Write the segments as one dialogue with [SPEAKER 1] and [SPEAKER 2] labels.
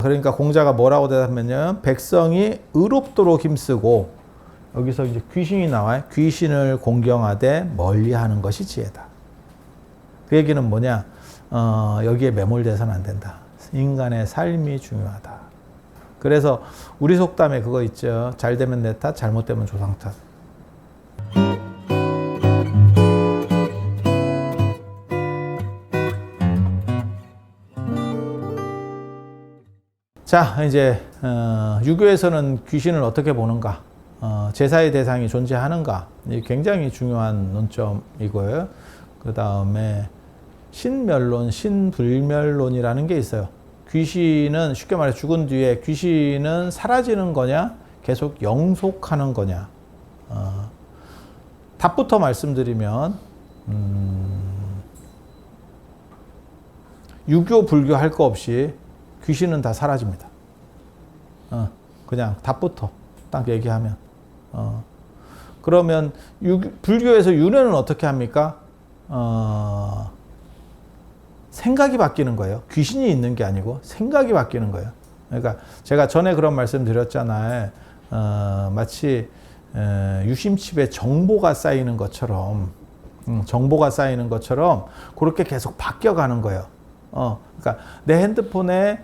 [SPEAKER 1] 그러니까 공자가 뭐라고 대답하면요, 백성이 의롭도록 힘쓰고, 여기서 이제 귀신이 나와요. 귀신을 공경하되 멀리하는 것이 지혜다. 그 얘기는 뭐냐? 여기에 매몰돼서는 안 된다. 인간의 삶이 중요하다. 그래서 우리 속담에 그거 있죠. 잘 되면 내 탓, 잘못되면 조상 탓. 자, 이제 유교에서는 귀신을 어떻게 보는가? 제사의 대상이 존재하는가? 이게 굉장히 중요한 논점이고요. 그 다음에 신멸론, 신불멸론이라는 게 있어요. 귀신은 쉽게 말해 죽은 뒤에 귀신은 사라지는 거냐, 계속 영속하는 거냐. 답부터 말씀드리면 유교, 불교 할 거 없이 귀신은 다 사라집니다. 그냥 답부터 딱 얘기하면. 그러면 불교에서 윤회는 어떻게 합니까? 생각이 바뀌는 거예요. 귀신이 있는 게 아니고 생각이 바뀌는 거예요. 그러니까 제가 전에 그런 말씀 드렸잖아요. 마치 유심칩에 정보가 쌓이는 것처럼, 그렇게 계속 바뀌어가는 거예요. 그러니까 내 핸드폰에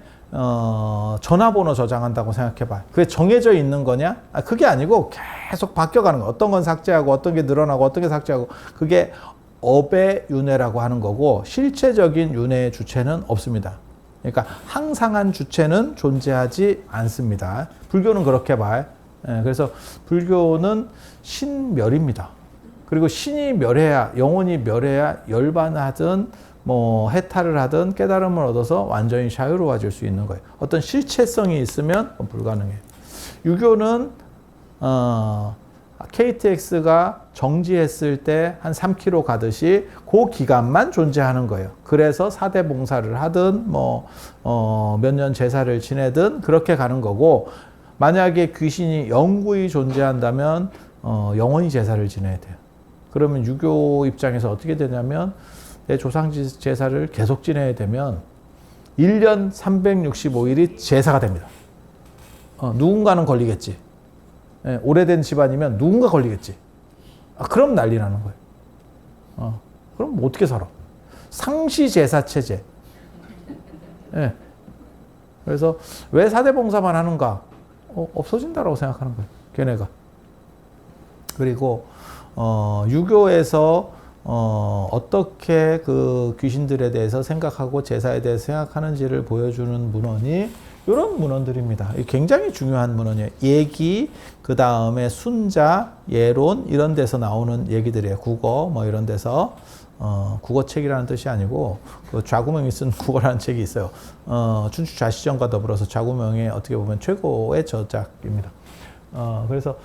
[SPEAKER 1] 전화번호 저장한다고 생각해봐. 그게 정해져 있는 거냐? 그게 아니고 계속 바뀌어가는 거야. 어떤 건 삭제하고, 어떤 게 늘어나고, 어떤 게 삭제하고. 그게 업의 윤회라고 하는 거고, 실체적인 윤회의 주체는 없습니다. 그러니까 항상한 주체는 존재하지 않습니다. 불교는 그렇게 봐요. 그래서 불교는 신멸입니다. 그리고 신이 멸해야, 영혼이 멸해야 열반하든 뭐 해탈을 하든 깨달음을 얻어서 완전히 자유로워질 수 있는 거예요. 어떤 실체성이 있으면 불가능해요. 유교는 KTX가 정지했을 때 한 3km 가듯이 그 기간만 존재하는 거예요. 그래서 사대 봉사를 하든 몇 년 제사를 지내든 그렇게 가는 거고, 만약에 귀신이 영구히 존재한다면 영원히 제사를 지내야 돼요. 그러면 유교 입장에서 어떻게 되냐면, 내 조상 제사를 계속 지내야 되면 1년 365일이 제사가 됩니다. 누군가는 걸리겠지. 오래된 집안이면 누군가 걸리겠지. 그럼 난리 나는 거예요. 그럼 어떻게 살아? 상시 제사 체제. 그래서 왜 사대봉사만 하는가? 없어진다라고 생각하는 거예요. 걔네가. 그리고 유교에서 어떻게 그 귀신들에 대해서 생각하고 제사에 대해서 생각하는지를 보여주는 문헌이 이런 문헌들입니다. 굉장히 중요한 문헌이에요. 얘기, 그 다음에 순자, 예론 이런 데서 나오는 얘기들이에요. 국어 뭐 이런 데서. 국어책이라는 뜻이 아니고 그 좌구명이 쓴 국어라는 책이 있어요. 춘추 좌시정과 더불어서 좌구명의 어떻게 보면 최고의 저작입니다. 그래서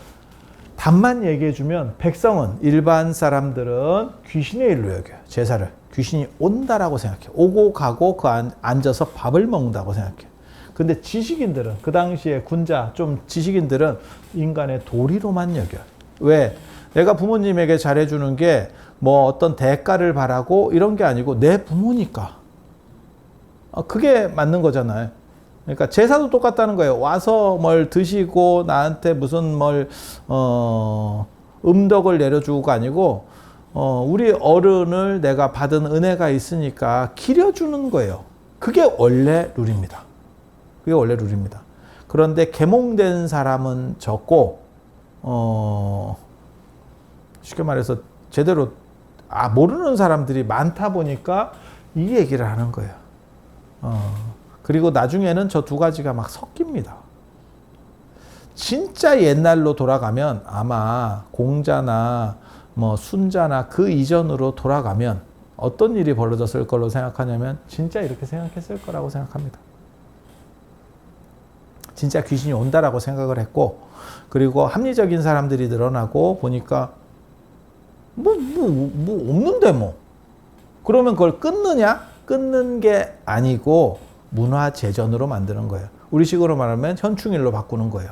[SPEAKER 1] 답만 얘기해주면 백성은, 일반 사람들은 귀신의 일로 여겨요. 제사를. 귀신이 온다라고 생각해요. 오고 가고 앉아서 밥을 먹는다고 생각해요. 근데 지식인들은, 그 당시에 군자, 좀 지식인들은 인간의 도리로만 여겨요. 왜? 내가 부모님에게 잘해주는 게 뭐 어떤 대가를 바라고 이런 게 아니고 내 부모니까. 그게 맞는 거잖아요. 그러니까 제사도 똑같다는 거예요. 와서 뭘 드시고 나한테 무슨 음덕을 내려주고가 아니고, 우리 어른을 내가 받은 은혜가 있으니까 기려주는 거예요. 그게 원래 룰입니다. 그게 원래 룰입니다. 그런데 계몽된 사람은 적고, 쉽게 말해서 제대로 모르는 사람들이 많다 보니까 이 얘기를 하는 거예요. 그리고 나중에는 저 두 가지가 막 섞입니다. 진짜 옛날로 돌아가면 아마 공자나 뭐 순자나 그 이전으로 돌아가면 어떤 일이 벌어졌을 걸로 생각하냐면 진짜 이렇게 생각했을 거라고 생각합니다. 진짜 귀신이 온다라고 생각을 했고, 그리고 합리적인 사람들이 늘어나고 보니까 뭐 없는데 뭐. 그러면 그걸 끊느냐? 끊는 게 아니고 문화재전으로 만드는 거예요. 우리식으로 말하면 현충일로 바꾸는 거예요.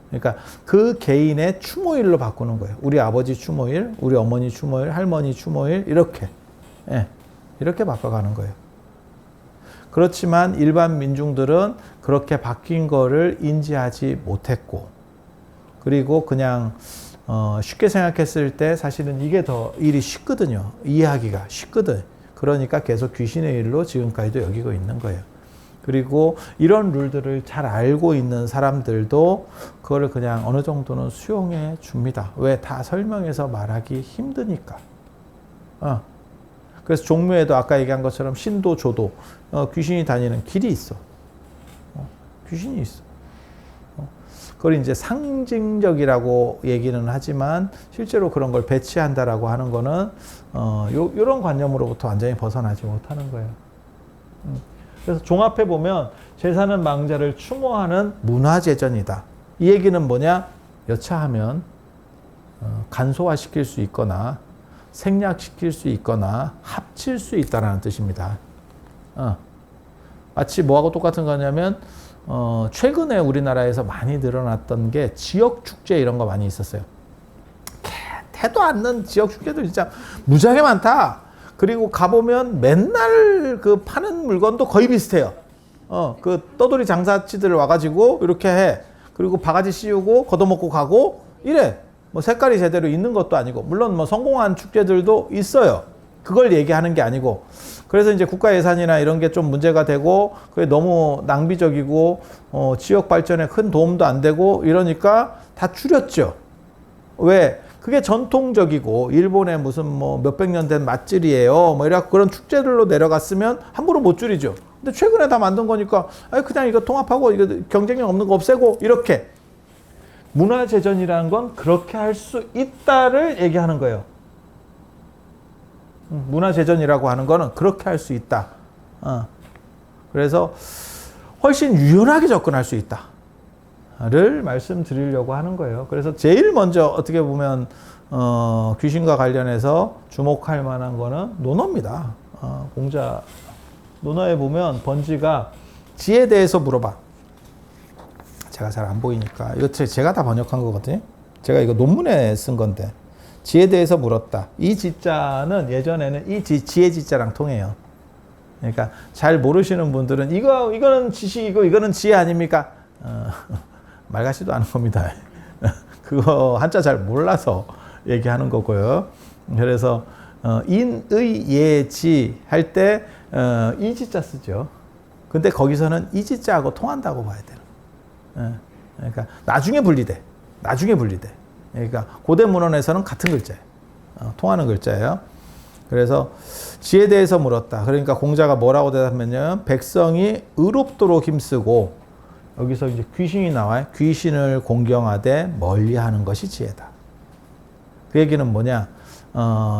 [SPEAKER 1] 그러니까 그 개인의 추모일로 바꾸는 거예요. 우리 아버지 추모일, 우리 어머니 추모일, 할머니 추모일 이렇게. 이렇게 바꿔가는 거예요. 그렇지만 일반 민중들은 그렇게 바뀐 거를 인지하지 못했고, 그리고 그냥 쉽게 생각했을 때 사실은 이게 더 일이 쉽거든요. 이해하기가 쉽거든. 그러니까 계속 귀신의 일로 지금까지도 여기고 있는 거예요. 그리고 이런 룰들을 잘 알고 있는 사람들도 그거를 그냥 어느 정도는 수용해 줍니다. 왜? 다 설명해서 말하기 힘드니까. 그래서 종묘에도 아까 얘기한 것처럼 신도 조도 귀신이 다니는 길이 있어. 귀신이 있어. 그걸 이제 상징적이라고 얘기는 하지만 실제로 그런 걸 배치한다라고 하는 거는 요런 관념으로부터 완전히 벗어나지 못하는 거예요. 그래서 종합해 보면 제사는 망자를 추모하는 문화재전이다. 이 얘기는 뭐냐? 여차하면 간소화시킬 수 있거나 생략시킬 수 있거나 합칠 수 있다는 뜻입니다. 마치 뭐하고 똑같은 거냐면 최근에 우리나라에서 많이 늘어났던 게 지역 축제 이런 거 많이 있었어요. 태도 않는 지역 축제들 진짜 무지하게 많다. 그리고 가보면 맨날 그 파는 물건도 거의 비슷해요. 그 떠돌이 장사치들 와가지고 이렇게 해. 그리고 바가지 씌우고 걷어먹고 가고 이래. 뭐 색깔이 제대로 있는 것도 아니고, 물론 뭐 성공한 축제들도 있어요. 그걸 얘기하는 게 아니고. 그래서 이제 국가 예산이나 이런 게 좀 문제가 되고, 그게 너무 낭비적이고, 지역 발전에 큰 도움도 안 되고, 이러니까 다 줄였죠. 왜? 그게 전통적이고, 일본의 무슨 뭐 몇백 년 된 맛집이에요. 뭐 이래갖고 그런 축제들로 내려갔으면 함부로 못 줄이죠. 근데 최근에 다 만든 거니까, 그냥 이거 통합하고, 이거 경쟁력 없는 거 없애고, 이렇게. 문화재전이라는 건 그렇게 할 수 있다를 얘기하는 거예요. 문화재전이라고 하는 거는 그렇게 할 수 있다. 그래서 훨씬 유연하게 접근할 수 있다를 말씀드리려고 하는 거예요. 그래서 제일 먼저 어떻게 보면 귀신과 관련해서 주목할 만한 거는 논어입니다. 공자 논어에 보면 번지가 지에 대해서 물어봐. 제가 잘 안 보이니까 이거 제가 다 번역한 거거든요. 제가 이거 논문에 쓴 건데. 지에 대해서 물었다. 이 지자는 예전에는 이 지혜 지자랑 통해요. 그러니까 잘 모르시는 분들은 이거는 지식이고 이거는 지혜 아닙니까? 말같지도 않은 겁니다. 그거 한자 잘 몰라서 얘기하는 거고요. 그래서 인의 예지 할 때 이 지자 쓰죠. 근데 거기서는 이 지자하고 통한다고 봐야 돼요. 그러니까 나중에 분리돼. 그러니까 고대 문헌에서는 같은 글자예요. 통하는 글자예요. 그래서 지에 대해서 물었다. 그러니까 공자가 뭐라고 대답했냐면 백성이 의롭도록 힘쓰고, 여기서 이제 귀신이 나와요. 귀신을 공경하되 멀리하는 것이 지혜다. 그 얘기는 뭐냐?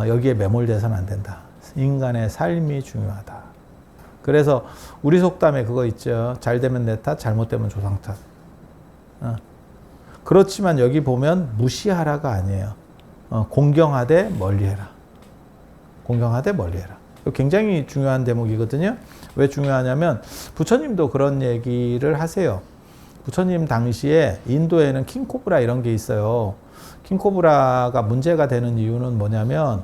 [SPEAKER 1] 여기에 매몰돼서는 안 된다. 인간의 삶이 중요하다. 그래서 우리 속담에 그거 있죠. 잘 되면 내 탓, 잘못되면 조상 탓. 그렇지만 여기 보면 무시하라가 아니에요. 공경하되 멀리해라. 공경하되 멀리해라. 굉장히 중요한 대목이거든요. 왜 중요하냐면 부처님도 그런 얘기를 하세요. 부처님 당시에 인도에는 킹코브라 이런 게 있어요. 킹코브라가 문제가 되는 이유는 뭐냐면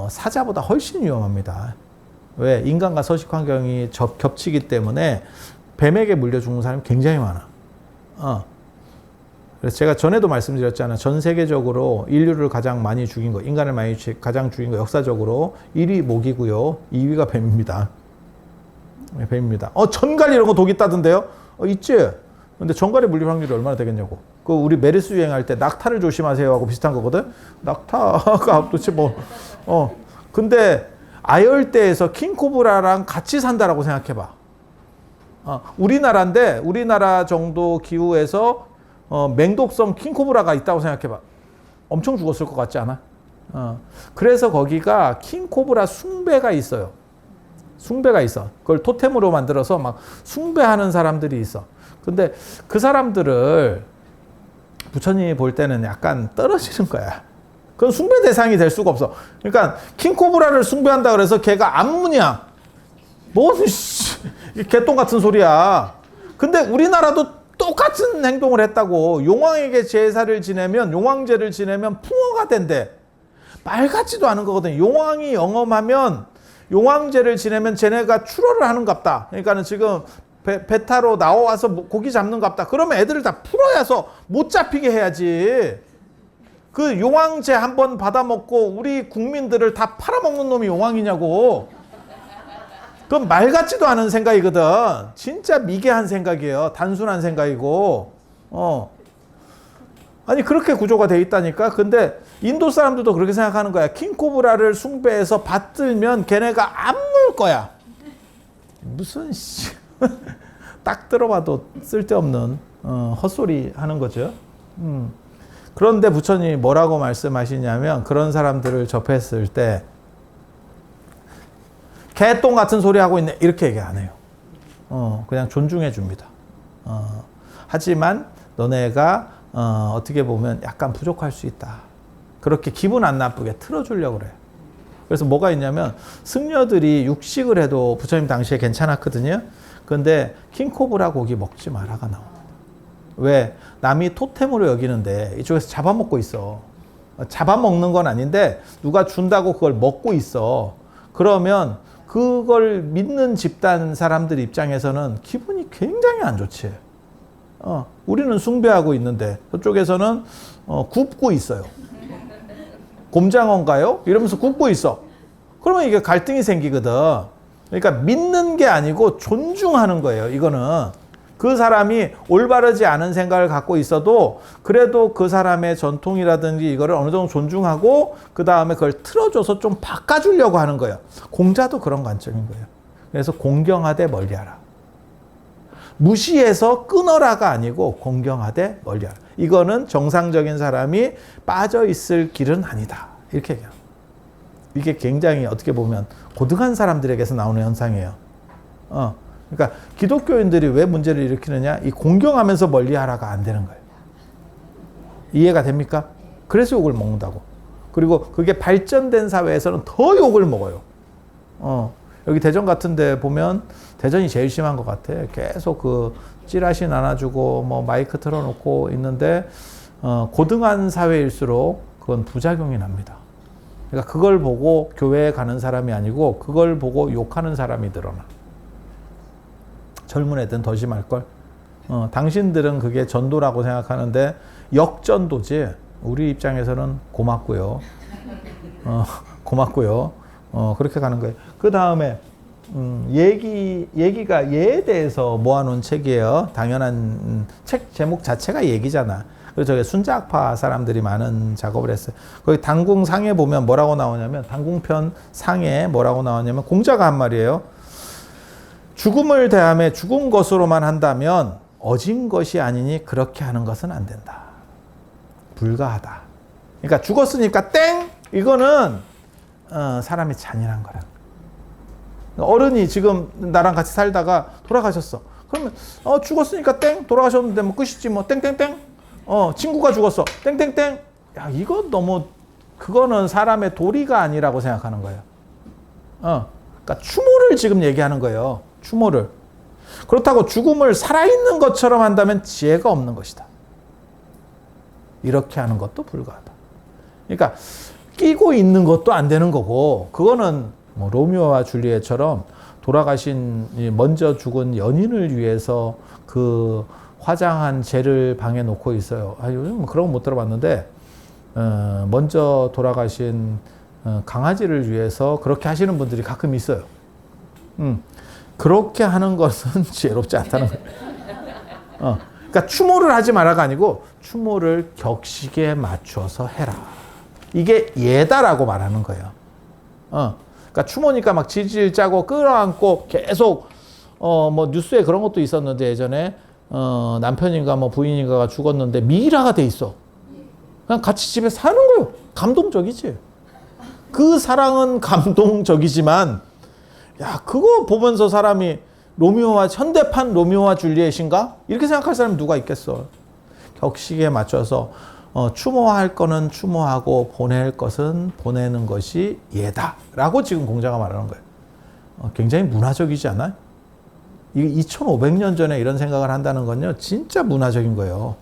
[SPEAKER 1] 사자보다 훨씬 위험합니다. 왜? 인간과 서식 환경이 겹치기 때문에 뱀에게 물려 죽는 사람이 굉장히 많아. 그래서 제가 전에도 말씀드렸잖아요. 전 세계적으로 인류를 가장 많이 죽인 거, 인간을 가장 죽인 거 역사적으로 1위 모기고요. 2위가 뱀입니다. 뱀입니다. 전갈 이런 거 독 있다던데요? 있지? 근데 전갈의 물릴 확률이 얼마나 되겠냐고. 그 우리 메르스 유행할 때 낙타를 조심하세요 하고 비슷한 거거든? 낙타가 도대체 근데 아열대에서 킹코브라랑 같이 산다라고 생각해봐. 우리나라인데 우리나라 정도 기후에서 맹독성 킹코브라가 있다고 생각해봐. 엄청 죽었을 것 같지 않아? 그래서 거기가 킹코브라 숭배가 있어요. 숭배가 있어. 그걸 토템으로 만들어서 막 숭배하는 사람들이 있어. 근데 그 사람들을 부처님이 볼 때는 약간 떨어지는 거야. 그건 숭배 대상이 될 수가 없어. 그러니까 킹코브라를 숭배한다 그래서 걔가 안무냐? 뭔 개똥 같은 소리야. 근데 우리나라도 똑같은 행동을 했다고. 용왕에게 제사를 지내면, 용왕제를 지내면 풍어가 된대. 말 같지도 않은 거거든. 용왕이 영험하면 용왕제를 지내면 쟤네가 출어를 하는갑다. 그러니까는 지금 배 타러 나와서 고기 잡는갑다. 그러면 애들을 다 풀어야서 못 잡히게 해야지. 그 용왕제 한번 받아먹고 우리 국민들을 다 팔아먹는 놈이 용왕이냐고. 그건 말 같지도 않은 생각이거든. 진짜 미개한 생각이에요. 단순한 생각이고. 아니 그렇게 구조가 돼 있다니까. 근데 인도 사람들도 그렇게 생각하는 거야. 킹코브라를 숭배해서 받들면 걔네가 안 물 거야. 무슨 씨. 딱 들어봐도 쓸데없는 헛소리 하는 거죠. 그런데 부처님이 뭐라고 말씀하시냐면 그런 사람들을 접했을 때 개똥 같은 소리 하고 있네 이렇게 얘기 안 해요. 그냥 존중해 줍니다. 하지만 너네가 어떻게 보면 약간 부족할 수 있다. 그렇게 기분 안 나쁘게 틀어주려고 그래요. 그래서 뭐가 있냐면 승려들이 육식을 해도 부처님 당시에 괜찮았거든요. 근데 킹코브라 고기 먹지 마라가 나옵니다. 왜? 남이 토템으로 여기는데 이쪽에서 잡아먹고 있어. 잡아먹는 건 아닌데 누가 준다고 그걸 먹고 있어. 그러면 그걸 믿는 집단 사람들 입장에서는 기분이 굉장히 안 좋지. 우리는 숭배하고 있는데 저쪽에서는 굽고 있어요. 곰장어인가요? 이러면서 굽고 있어. 그러면 이게 갈등이 생기거든. 그러니까 믿는 게 아니고 존중하는 거예요. 이거는 그 사람이 올바르지 않은 생각을 갖고 있어도 그래도 그 사람의 전통이라든지 이거를 어느 정도 존중하고 그 다음에 그걸 틀어줘서 좀 바꿔주려고 하는 거예요. 공자도 그런 관점인 거예요. 그래서 공경하되 멀리하라. 무시해서 끊어라가 아니고 공경하되 멀리하라. 이거는 정상적인 사람이 빠져 있을 길은 아니다. 이렇게 얘기해요. 이게 굉장히 어떻게 보면 고등한 사람들에게서 나오는 현상이에요. 그러니까 기독교인들이 왜 문제를 일으키느냐? 이 공경하면서 멀리하라가 안 되는 거예요. 이해가 됩니까? 그래서 욕을 먹는다고. 그리고 그게 발전된 사회에서는 더 욕을 먹어요. 여기 대전 같은 데 보면 대전이 제일 심한 것 같아. 계속 그 찌라시 나눠주고 뭐 마이크 틀어놓고 있는데 고등한 사회일수록 그건 부작용이 납니다. 그러니까 그걸 보고 교회에 가는 사람이 아니고 그걸 보고 욕하는 사람이 늘어나. 젊은 애들은 더 심할걸. 당신들은 그게 전도라고 생각하는데 역전도지. 우리 입장에서는 고맙고요. 고맙고요. 그렇게 가는 거예요. 그 다음에 얘기가 예에 대해서 모아놓은 책이에요. 당연한 책 제목 자체가 얘기잖아. 그래서 저게 순자학파 사람들이 많은 작업을 했어요. 거기 당궁 상에 보면 뭐라고 나오냐면 당궁편 상에 뭐라고 나오냐면 공자가 한 말이에요. 죽음을 대하며 죽은 것으로만 한다면 어진 것이 아니니 그렇게 하는 것은 안 된다. 불가하다. 그러니까 죽었으니까 땡! 이거는 사람이 잔인한 거라. 어른이 지금 나랑 같이 살다가 돌아가셨어. 그러면 죽었으니까 땡! 돌아가셨는데 뭐 끝이지 뭐 땡땡땡! 친구가 죽었어. 땡땡땡! 야, 이거 너무 그거는 사람의 도리가 아니라고 생각하는 거예요. 그러니까 추모를 지금 얘기하는 거예요. 추모를. 그렇다고 죽음을 살아있는 것처럼 한다면 지혜가 없는 것이다. 이렇게 하는 것도 불가하다. 그러니까 끼고 있는 것도 안 되는 거고 그거는 뭐 로미오와 줄리엣처럼 돌아가신 먼저 죽은 연인을 위해서 그 화장한 재를 방에 놓고 있어요. 요즘 그런 거 못 들어봤는데 먼저 돌아가신 강아지를 위해서 그렇게 하시는 분들이 가끔 있어요. 그렇게 하는 것은 지혜롭지 않다는 거예요. 그러니까 추모를 하지 마라가 아니고 추모를 격식에 맞춰서 해라. 이게 예다라고 말하는 거예요. 그러니까 추모니까 막 질질 짜고 끌어안고 계속 뭐 뉴스에 그런 것도 있었는데 예전에 남편인가 뭐 부인인가가 죽었는데 미이라가 돼 있어. 그냥 같이 집에 사는 거예요. 감동적이지. 그 사랑은 감동적이지만 야 그거 보면서 사람이 로미오와 현대판 로미오와 줄리엣인가? 이렇게 생각할 사람이 누가 있겠어. 격식에 맞춰서 추모할 거는 추모하고 보낼 것은 보내는 것이 예다 라고 지금 공자가 말하는 거예요. 굉장히 문화적이지 않아요? 이게 2500년 전에 이런 생각을 한다는 건요 진짜 문화적인 거예요.